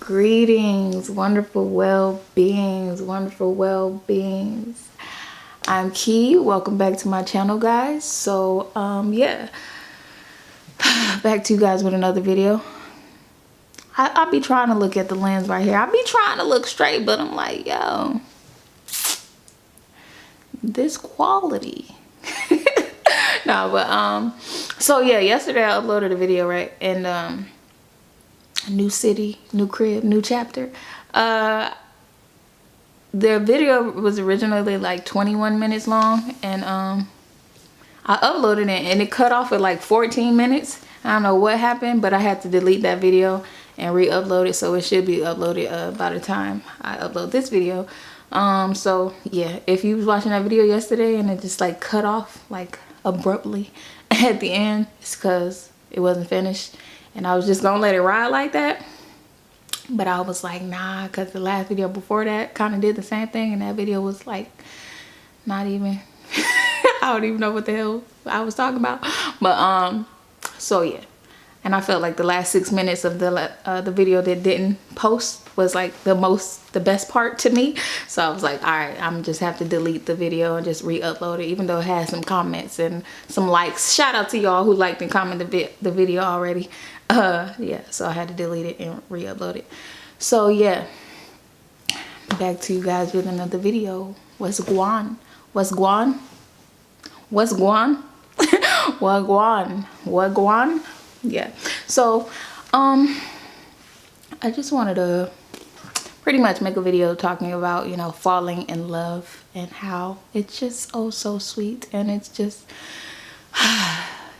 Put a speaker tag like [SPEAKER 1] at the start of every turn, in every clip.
[SPEAKER 1] Greetings, wonderful well-beings, wonderful well-beings. I'm Key. Welcome back to my channel, guys. So, yeah, back to you guys with another video. I'll be trying to look at the lens right here. I'll be trying to look straight, but I'm like, yo, this quality. No, but, so yeah, yesterday I uploaded a video, right? And, new city, new crib, new chapter. The video was originally like 21 minutes long, and I uploaded it and it cut off at like 14 minutes. I don't know what happened, but I had to delete that video and re-upload it, so it should be uploaded by the time I upload this video. So yeah, if you was watching that video yesterday and it just like cut off like abruptly at the end, it's because it wasn't finished. And I was just gonna let it ride like that. But I was like, nah, because the last video before that kind of did the same thing. And that video was like, not even, I don't even know what the hell I was talking about. But, so yeah. And I felt like the last 6 minutes of the video that didn't post was like the best part to me. So I was like, all right, I'm just have to delete the video and just re-upload it, even though it has some comments and some likes. Shout out to y'all who liked and commented the video already. Yeah, so I had to delete it and re-upload it. So yeah, back to you guys with another video. What's guan? What's guan? What's guan? What guan? What guan? Yeah, so I just wanted to pretty much make a video talking about, you know, falling in love and how it's just oh so sweet, and it's just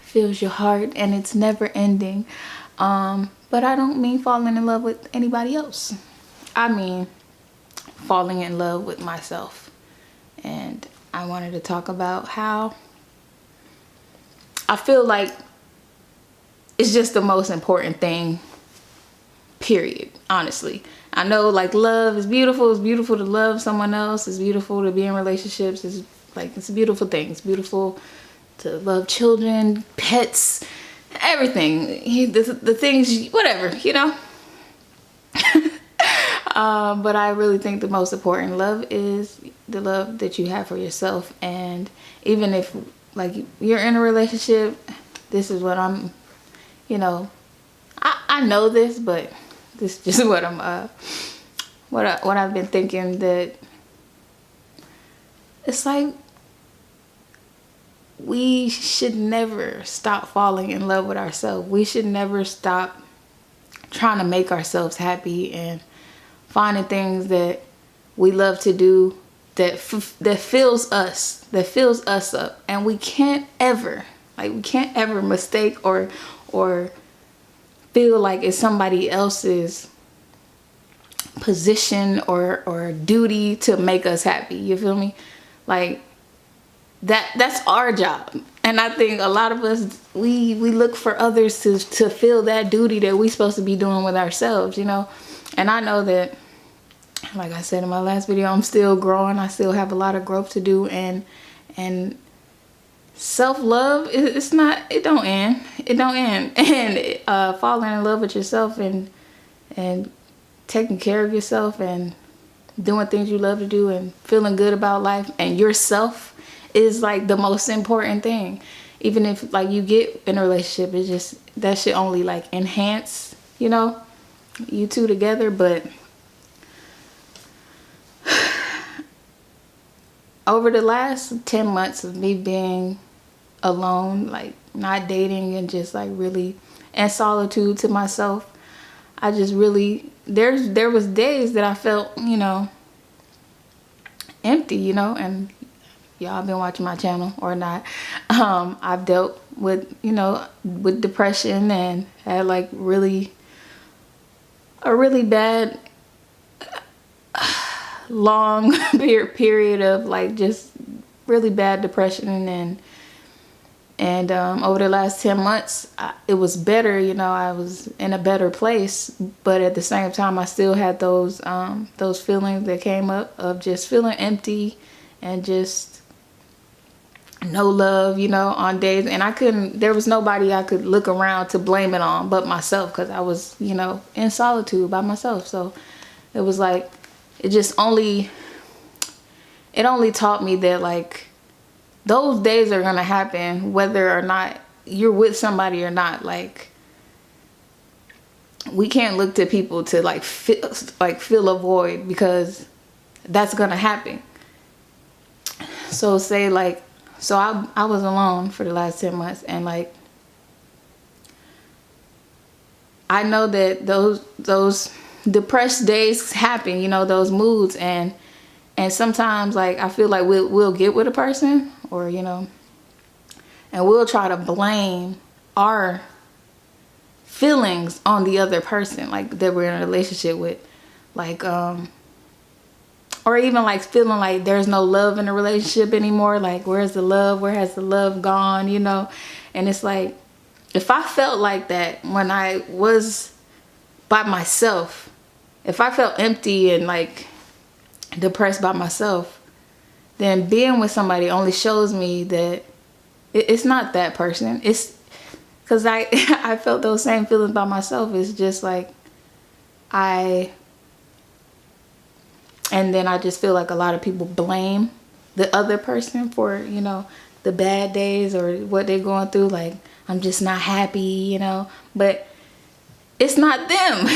[SPEAKER 1] fills your heart and it's never ending. But I don't mean falling in love with anybody else. I mean falling in love with myself. And I wanted to talk about how I feel like it's just the most important thing, period, honestly. I know like love is beautiful. It's beautiful to love someone else. It's beautiful to be in relationships. It's like, it's a beautiful thing. It's beautiful to love children, pets, everything. The things, whatever, you know. But I really think the most important love is the love that you have for yourself. And even if like you're in a relationship, this is what I'm, you know, I know this, but this is just what I'm what I've been thinking, that it's like we should never stop falling in love with ourselves. We should never stop trying to make ourselves happy and finding things that we love to do that fills us up. And we can't ever mistake or feel like it's somebody else's position or duty to make us happy. You feel me? Like that's our job. And I think a lot of us, we look for others to fill that duty that we're supposed to be doing with ourselves, you know. And I know that, like I said in my last video, I'm still growing. I still have a lot of growth to do, and self-love, it don't end. And falling in love with yourself and taking care of yourself and doing things you love to do and feeling good about life and yourself is like the most important thing. Even if like you get in a relationship, it's just that should only like enhance, you know, you two together. But over the last 10 months of me being alone, like not dating and just like really in solitude to myself, I just really, there was days that I felt, you know, empty, you know. And y'all been watching my channel or not, I've dealt with, you know, with depression and had like a really bad long period of like just really bad depression. And over the last 10 months, it was better, you know. I was in a better place, but at the same time, I still had those feelings that came up of just feeling empty and just no love, you know, on days, and there was nobody I could look around to blame it on but myself, because I was, you know, in solitude by myself. So it was like, it only taught me that, like, those days are gonna happen whether or not you're with somebody or not. Like, we can't look to people to fill a void, because that's gonna happen. So say, like, so I was alone for the last 10 months, and like, I know that those depressed days happen, you know, those moods, and sometimes, like, I feel like we'll get with a person, or, you know, and we'll try to blame our feelings on the other person, like, that we're in a relationship with, like, or even like feeling like there's no love in a relationship anymore. Like, where's the love? Where has the love gone? You know? And it's like, if I felt like that when I was by myself, if I felt empty and like depressed by myself, then being with somebody only shows me that it's not that person. It's because I felt those same feelings by myself. It's just like, and then I just feel like a lot of people blame the other person for, you know, the bad days or what they're going through. Like, I'm just not happy, you know. But it's not them.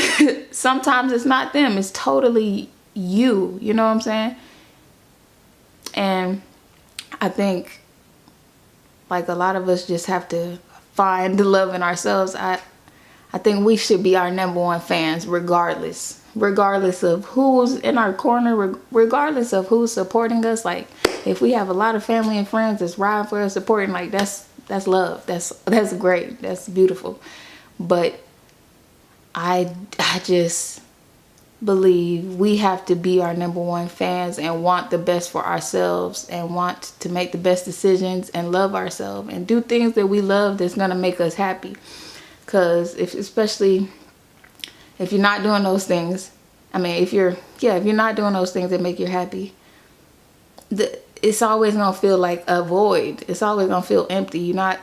[SPEAKER 1] Sometimes it's not them. It's totally you. You know what I'm saying? And I think, like, a lot of us just have to find the love in ourselves. I think we should be our #1 fans, regardless of who's in our corner, regardless of who's supporting us. Like, if we have a lot of family and friends that's riding for us, supporting, like, that's love. That's great. That's beautiful. But I just believe we have to be our #1 fans and want the best for ourselves, and want to make the best decisions and love ourselves and do things that we love that's gonna make us happy. Because especially if you're not doing those things, I mean, if you're not doing those things that make you happy, it's always gonna feel like a void. It's always gonna feel empty. You're not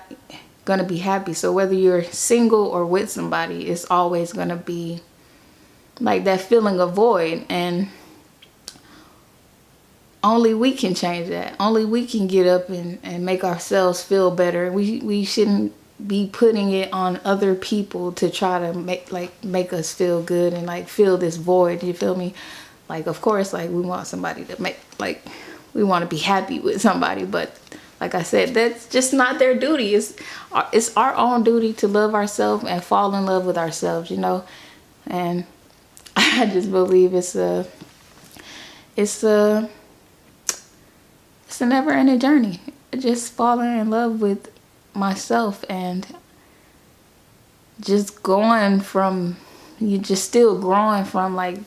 [SPEAKER 1] gonna be happy. So whether you're single or with somebody, it's always gonna be like that feeling of void. And only we can change that. Only we can get up and make ourselves feel better. We shouldn't be putting it on other people to try to make us feel good and like fill this void. You feel me? Like, of course, like, we want somebody to we want to be happy with somebody, but like I said, that's just not their duty. It's our own duty to love ourselves and fall in love with ourselves, you know. And I just believe it's a never-ending journey. Just falling in love with myself, and just going from, you just still growing from like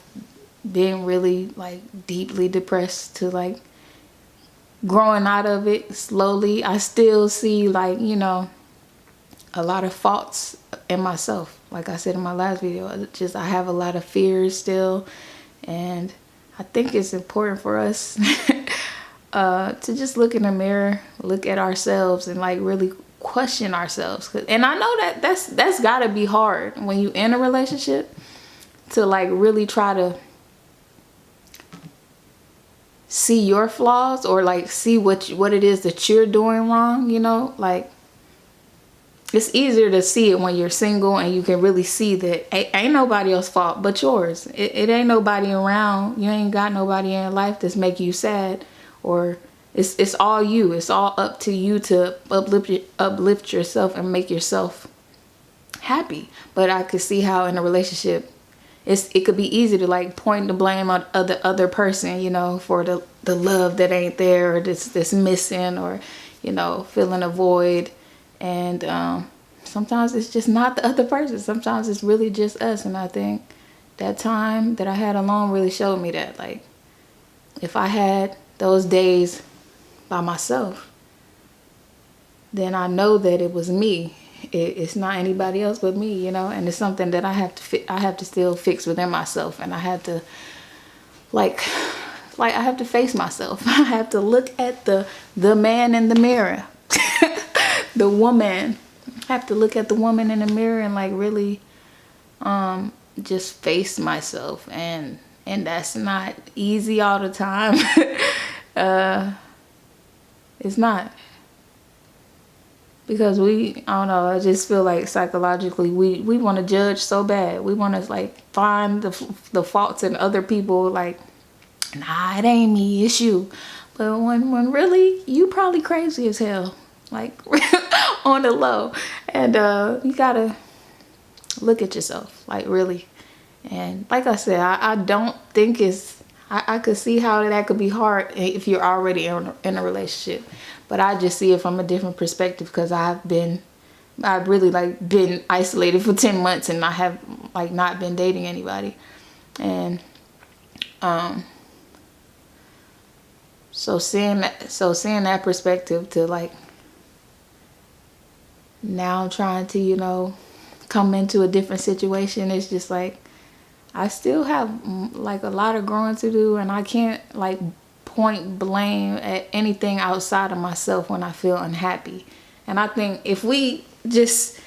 [SPEAKER 1] being really like deeply depressed to like growing out of it slowly. I still see, like, you know, a lot of faults in myself. Like I said in my last video, I have a lot of fears still, and I think it's important for us to just look in the mirror, look at ourselves, and like really question ourselves. And I know that that's gotta be hard when you in a relationship, to like really try to see your flaws, or like see what it is that you're doing wrong, you know. Like, it's easier to see it when you're single and you can really see that ain't nobody else's fault but yours. It ain't nobody around. You ain't got nobody in your life that's making you sad, or it's all you. It's all up to you to uplift yourself and make yourself happy. But I could see how in a relationship, it could be easy to like point the blame on the other person, you know, for the love that ain't there, or that's missing, or, you know, filling a void. And sometimes it's just not the other person. Sometimes it's really just us. And I think that time that I had alone really showed me that, like, if I had those days by myself, then I know that it was me. It's not anybody else but me, you know. And it's something that I have to still fix within myself. And I had to like like, I have to face myself. I have to look at the man in the mirror. The woman. I have to look at the woman in the mirror and like really just face myself, and that's not easy all the time. It's not, because I don't know, I just feel like psychologically we want to judge so bad. We want to like find the faults in other people, like, nah, it ain't me, it's you. But when really you probably crazy as hell, like on the low. And you gotta look at yourself, like, really. And like I said, I don't think I could see how that could be hard if you're already in a relationship. But I just see it from a different perspective, because I've really like been isolated for 10 months and I have like not been dating anybody. And so seeing that perspective to like now trying to, you know, come into a different situation, it's just like I still have like a lot of growing to do, and I can't like point blame at anything outside of myself when I feel unhappy. And I think if we just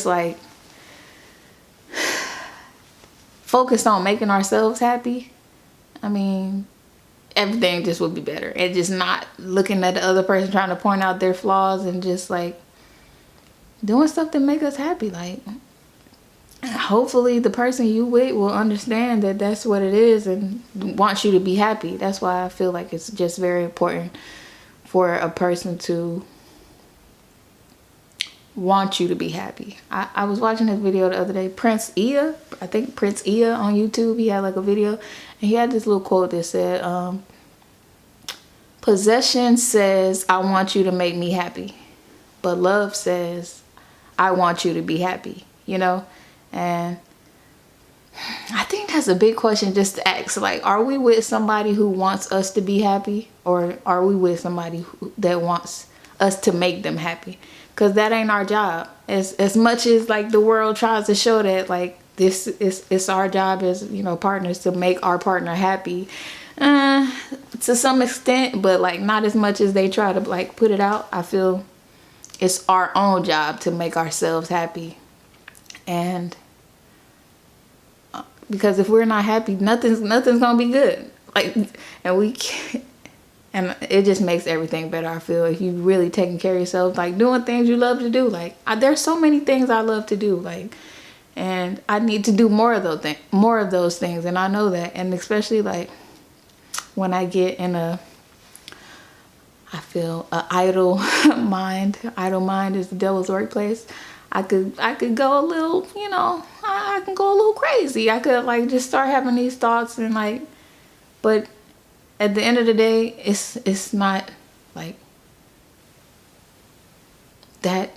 [SPEAKER 1] like focus on making ourselves happy, I mean, everything just would be better. And just not looking at the other person trying to point out their flaws, and just like doing stuff to make us happy. Like, hopefully the person you with will understand that that's what it is and wants you to be happy. That's why I feel like it's just very important for a person to want you to be happy. I was watching this video the other day. Prince Ia on YouTube, he had like a video, and he had this little quote that said, possession says I want you to make me happy, but love says I want you to be happy, you know? And I think that's a big question just to ask. Like, are we with somebody who wants us to be happy, or are we with somebody that wants us to make them happy? Because that ain't our job. As much as like the world tries to show that like it's our job as, you know, partners to make our partner happy, to some extent, but like not as much as they try to like put it out. I feel it's our own job to make ourselves happy. And because if we're not happy, nothing's gonna be good. Like, and it just makes everything better. I feel if you really taking care of yourself, like doing things you love to do. Like, there's so many things I love to do, like, and I need to do more of those things, and I know that. And especially like when I get in I feel an idle mind. Idle mind is the devil's workplace. I could go a little, you know, I can go a little crazy. I could like just start having these thoughts, and like, but at the end of the day, it's not like that.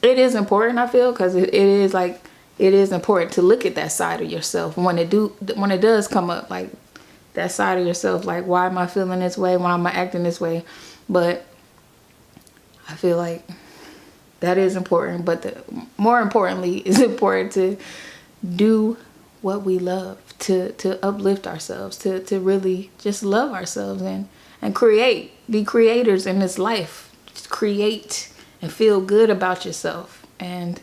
[SPEAKER 1] It is important, I feel, because it is important to look at that side of yourself when it does come up, like that side of yourself, like, why am I feeling this way? Why am I acting this way? But I feel like that is important, but more importantly, it's important to do what we love, to uplift ourselves, to really just love ourselves and be creators in this life. Just create and feel good about yourself, and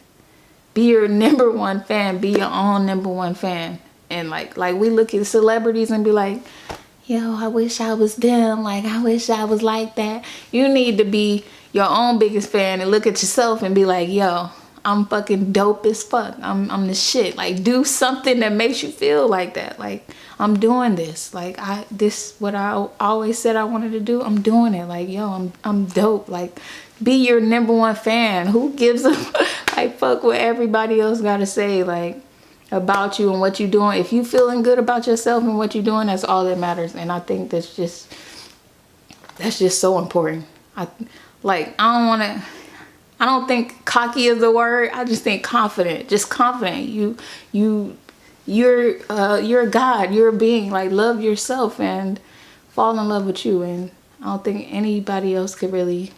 [SPEAKER 1] be your number one fan. Be your own number one fan. And like we look at celebrities and be like, yo, I wish I was them. Like, I wish I was like that. You need to be your own biggest fan and look at yourself and be like, yo, I'm fucking dope as fuck. I'm the shit. Like, do something that makes you feel like that. Like, I'm doing this. Like, what I always said I wanted to do, I'm doing it. Like, yo, I'm dope. Like, be your number one fan. Who gives a like fuck what everybody else gotta say like about you and what you're doing? If you feeling good about yourself and what you're doing, that's all that matters. And I think that's just so important. I don't think cocky is the word. I just think confident. Just confident. You're a God. You're a being. Like, love yourself and fall in love with you. And I don't think anybody else could really.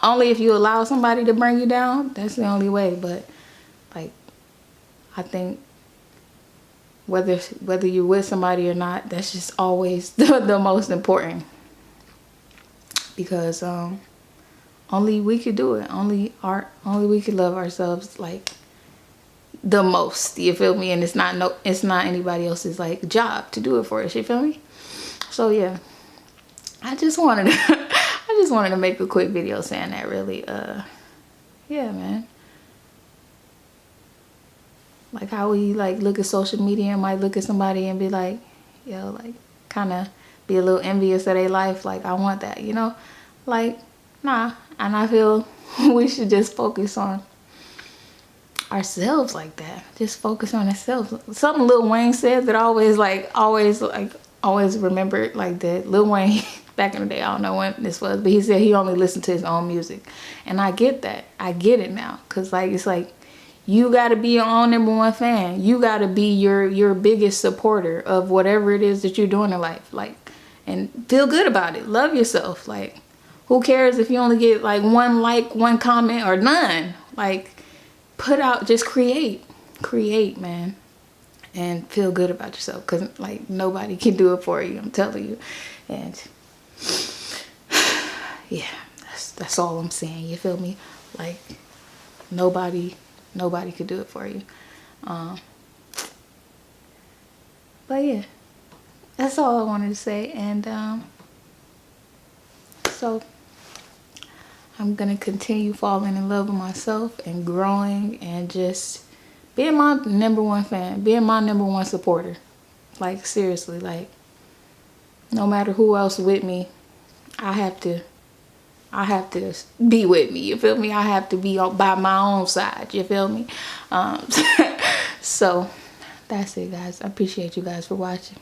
[SPEAKER 1] Only if you allow somebody to bring you down. That's the only way. But like, I think whether you're with somebody or not, that's just always the most important, because only we could do it. Only we could love ourselves like the most, you feel me? And it's not anybody else's like job to do it for us, you feel me? So yeah, I just wanted to make a quick video saying that, really. Yeah, man. Like how we like look at social media and might look at somebody and be like, yo, like kind of be a little envious of their life. Like, I want that, you know? Like, nah. And I feel we should just focus on ourselves like that. Just focus on ourselves. Something Lil Wayne said that I always remember, like that Lil Wayne back in the day, I don't know when this was, but he said he only listened to his own music. And I get that. I get it now. Cause like, it's like, you got to be your own #1 fan. You got to be your biggest supporter of whatever it is that you're doing in life. Like, and feel good about it. Love yourself. Like, who cares if you only get like 1 like, 1 comment, or none? Like, put out, just create, man. And feel good about yourself. Because like, nobody can do it for you. I'm telling you. And yeah, that's all I'm saying. You feel me? Like, nobody could do it for you. But yeah, that's all I wanted to say. And so I'm gonna continue falling in love with myself and growing and just being my #1 fan, being my #1 supporter. Like, seriously, like, no matter who else with me, I have to be with me, you feel me? I have to be by my own side, you feel me? So that's it, guys. I appreciate you guys for watching.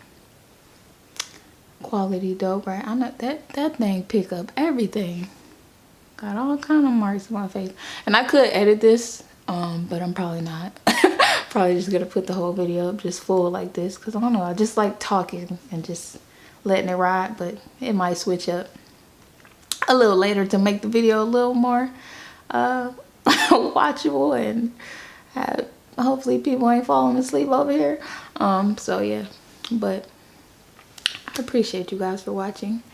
[SPEAKER 1] Quality dope, right? I know that thing pick up everything. Got all kind of marks on my face. And I could edit this, but I'm probably not. Probably just gonna put the whole video up just full like this, because I don't know, I just like talking and just letting it ride. But it might switch up a little later to make the video a little more watchable, and hopefully people ain't falling asleep over here. So yeah, but I appreciate you guys for watching,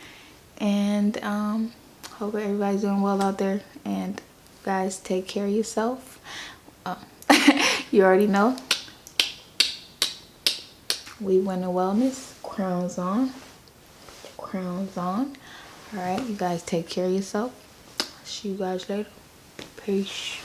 [SPEAKER 1] and hope everybody's doing well out there. And guys, take care of yourself. You already know, we win the wellness. Crowns on. Crowns on. Alright, you guys take care of yourself. See you guys later. Peace.